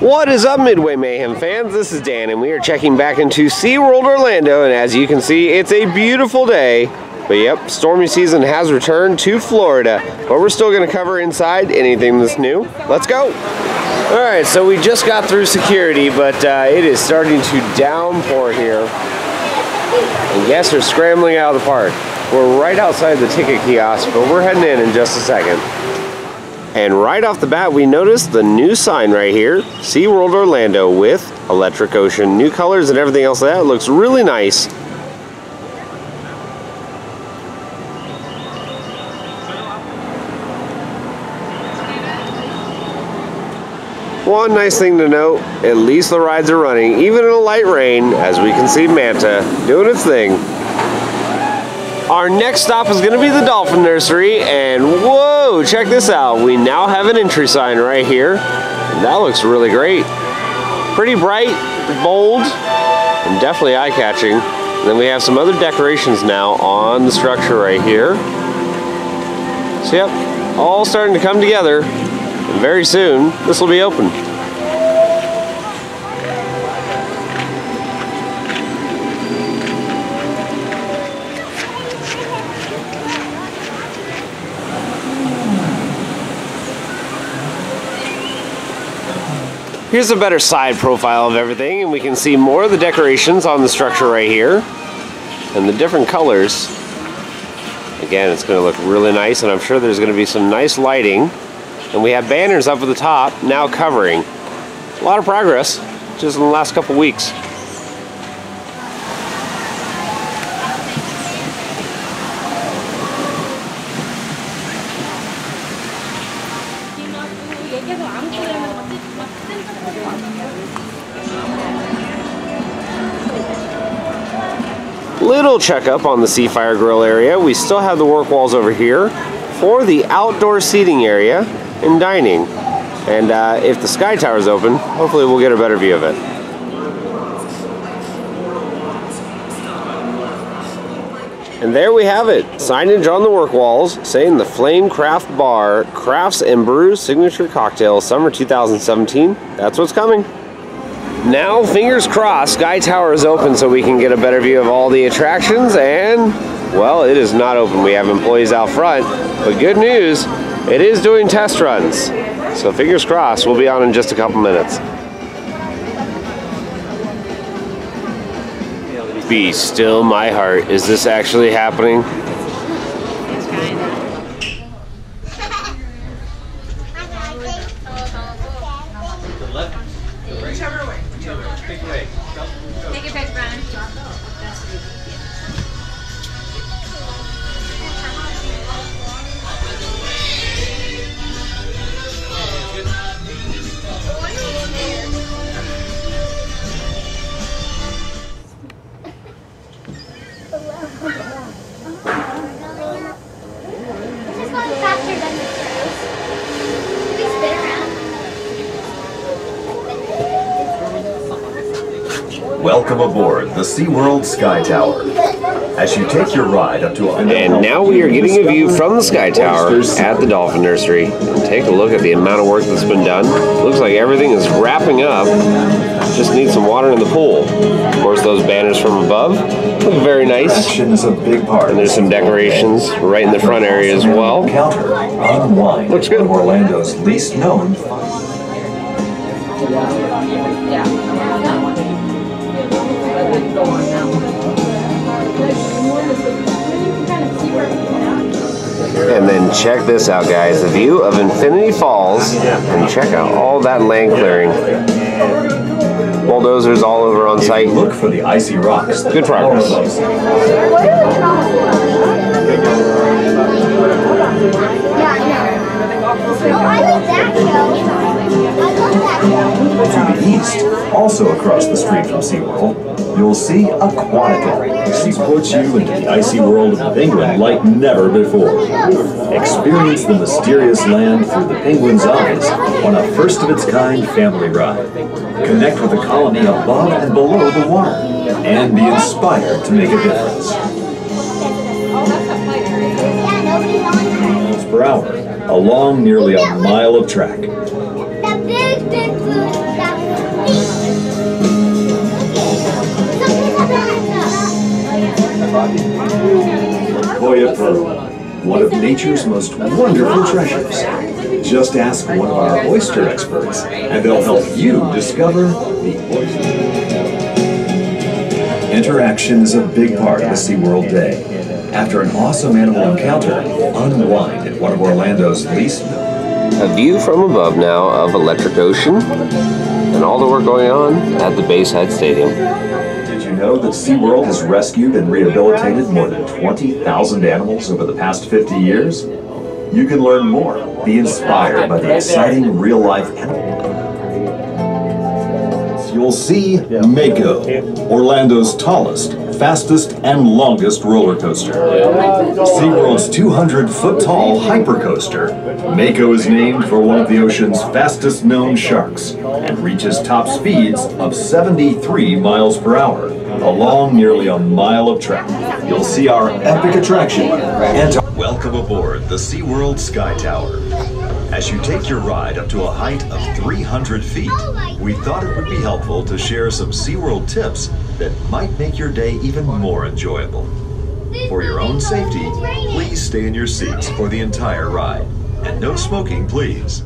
What is up, Midway Mayhem fans? This is Dan, and we are checking back into SeaWorld Orlando, and as you can see, it's a beautiful day. But yep, stormy season has returned to Florida, but we're still going to cover inside anything that's new. Let's go! Alright, so we just got through security, but it is starting to downpour here. And guests are scrambling out of the park. We're right outside the ticket kiosk, but we're heading in just a second. And right off the bat, we noticed the new sign right here, SeaWorld Orlando with Electric Ocean. New colors and everything else like that. It looks really nice. One nice thing to note, at least the rides are running, even in a light rain, as we can see Manta doing its thing. Our next stop is going to be the Dolphin Nursery, and whoa, check this out. We now have an entry sign right here, and that looks really great. Pretty bright, bold, and definitely eye-catching. And then we have some other decorations now on the structure right here. So yep, all starting to come together, and very soon this will be open. Here's a better side profile of everything, and we can see more of the decorations on the structure right here and the different colors. Again, it's going to look really nice, and I'm sure there's going to be some nice lighting. And we have banners up at the top now covering. A lot of progress just in the last couple weeks. Little checkup on the Seafire Grill area. We still have the work walls over here for the outdoor seating area and dining. And if the Sky Tower is open, hopefully we'll get a better view of it. And there we have it. Signage on the work walls saying the Flame Craft Bar, Crafts and Brews Signature Cocktail, Summer 2017. That's what's coming. Now, fingers crossed, Sky Tower is open so we can get a better view of all the attractions, and, well, it is not open. We have employees out front, but good news, it is doing test runs. So fingers crossed, we'll be on in just a couple minutes. Be still my heart. Is this actually happening? Take your pick, Brian. This is going faster than the turtles. Can we spin around? Welcome aboard the SeaWorld Sky Tower. As you take your ride up to And now we are getting a view from the Sky Tower at the Dolphin Nursery. And take a look at the amount of work that's been done. Looks like everything is wrapping up. Just need some water in the pool. Of course, those banners from above look very nice. Is a big part. And there's some decorations right in the front area as well. Unwind. Looks good. Orlando's least known. And then check this out, guys. The view of Infinity Falls. And check out all that land clearing. Bulldozers all over on site. Look for the icy rocks. Good progress. To the east, also across the street from SeaWorld, you'll see Aquatica. Transports you into the icy world of the penguin like never before. Experience the mysterious land through the penguin's eyes on a first-of-its-kind family ride. Connect with the colony above and below the water, and be inspired to make a difference. Miles per hour, along nearly a mile of track. That big blue, that Sequoia pearl, one of nature's most wonderful treasures. Just ask one of our oyster experts, and they'll help you discover the oyster. Interaction is a big part of the SeaWorld day. After an awesome animal encounter, unwind at one of Orlando's least known. A view from above now of Electric Ocean and all the work going on at the Bayside Stadium. Did you know that SeaWorld has rescued and rehabilitated more than 20,000 animals over the past 50 years? You can learn more. Be inspired by the exciting real-life animals. You'll see Mako, Orlando's tallest, fastest, and longest roller coaster. SeaWorld's 200-foot-tall hypercoaster. Mako is named for one of the ocean's fastest known sharks and reaches top speeds of 73 miles per hour along nearly a mile of track. You'll see our epic attraction and welcome aboard the SeaWorld Sky Tower. As you take your ride up to a height of 300 feet, we thought it would be helpful to share some SeaWorld tips that might make your day even more enjoyable. For your own safety, please stay in your seats for the entire ride. And no smoking, please.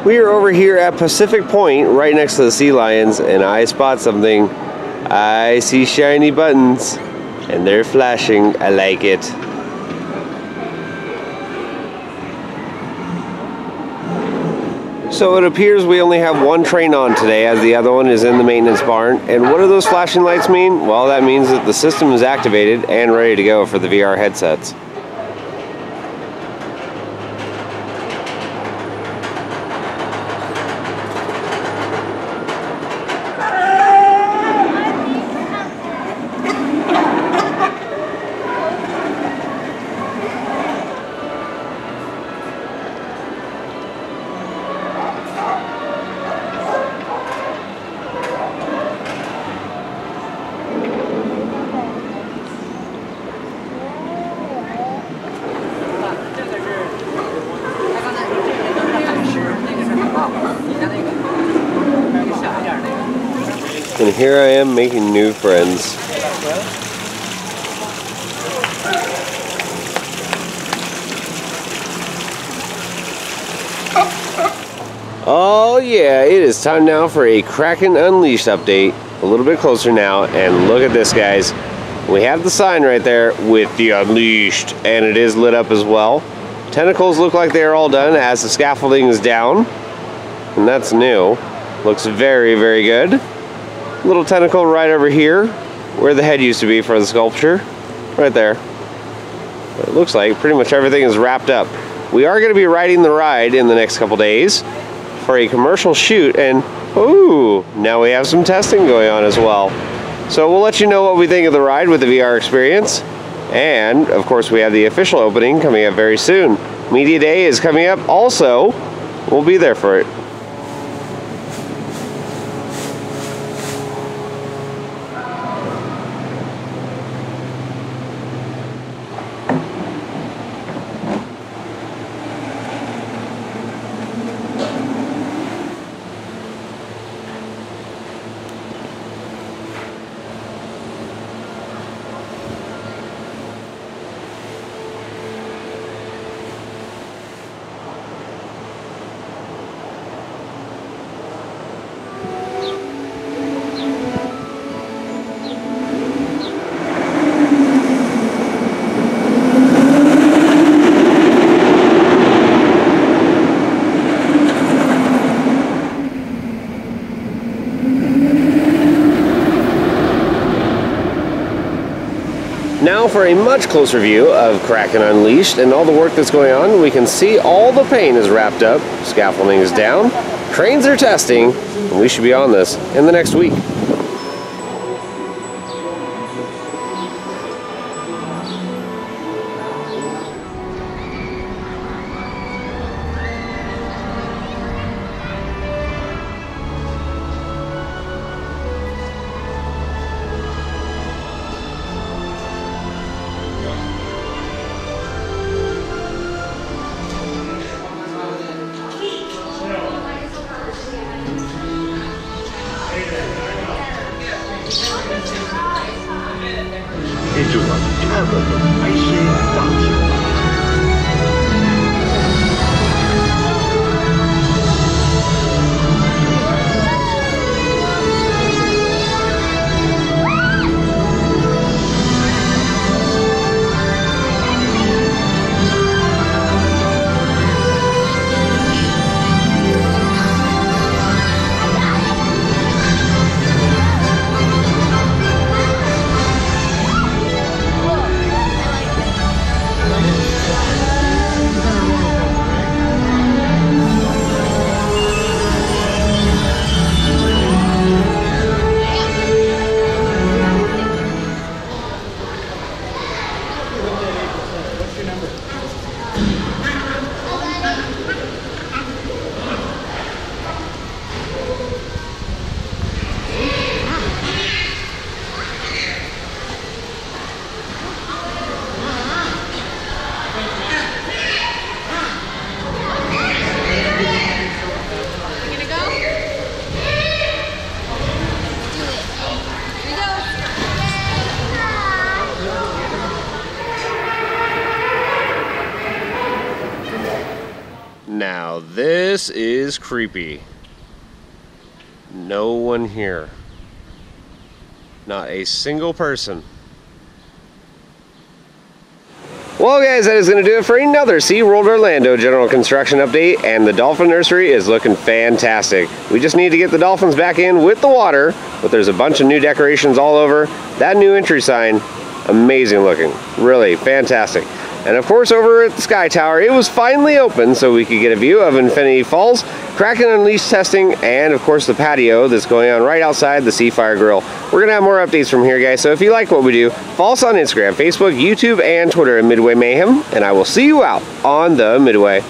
We are over here at Pacific Point, right next to the sea lions, and I spot something. I see shiny buttons, and they're flashing. I like it. So it appears we only have one train on today, as the other one is in the maintenance barn. And what do those flashing lights mean? Well, that means that the system is activated and ready to go for the VR headsets. And here I am making new friends. Oh yeah, it is time now for a Kraken Unleashed update. A little bit closer now, and look at this, guys. We have the sign right there with the Unleashed, and it is lit up as well. Tentacles look like they're all done as the scaffolding is down, and that's new. Looks very, very good. Little tentacle right over here where the head used to be for the sculpture, right there. But it looks like pretty much everything is wrapped up. We are going to be riding the ride in the next couple days for a commercial shoot, and ooh, now we have some testing going on as well. So we'll let you know what we think of the ride with the VR experience. And of course we have the official opening coming up very soon. Media Day is coming up also. We'll be there for it. Now for a much closer view of Kraken Unleashed and all the work that's going on. We can see all the paint is wrapped up, scaffolding is down, trains are testing, and we should be on this in the next week. into whatever the racing does. Now this is creepy. No one here. Not a single person. Well guys, that is going to do it for another SeaWorld Orlando general construction update, and the Dolphin Nursery is looking fantastic. We just need to get the dolphins back in with the water, but there's a bunch of new decorations all over. That new entry sign, amazing looking, really fantastic. And of course over at the Sky Tower, it was finally open so we could get a view of Infinity Falls, Kraken Unleashed testing, and of course the patio that's going on right outside the Seafire Grill. We're going to have more updates from here, guys, so if you like what we do, follow us on Instagram, Facebook, YouTube, and Twitter at Midway Mayhem, and I will see you out on the Midway.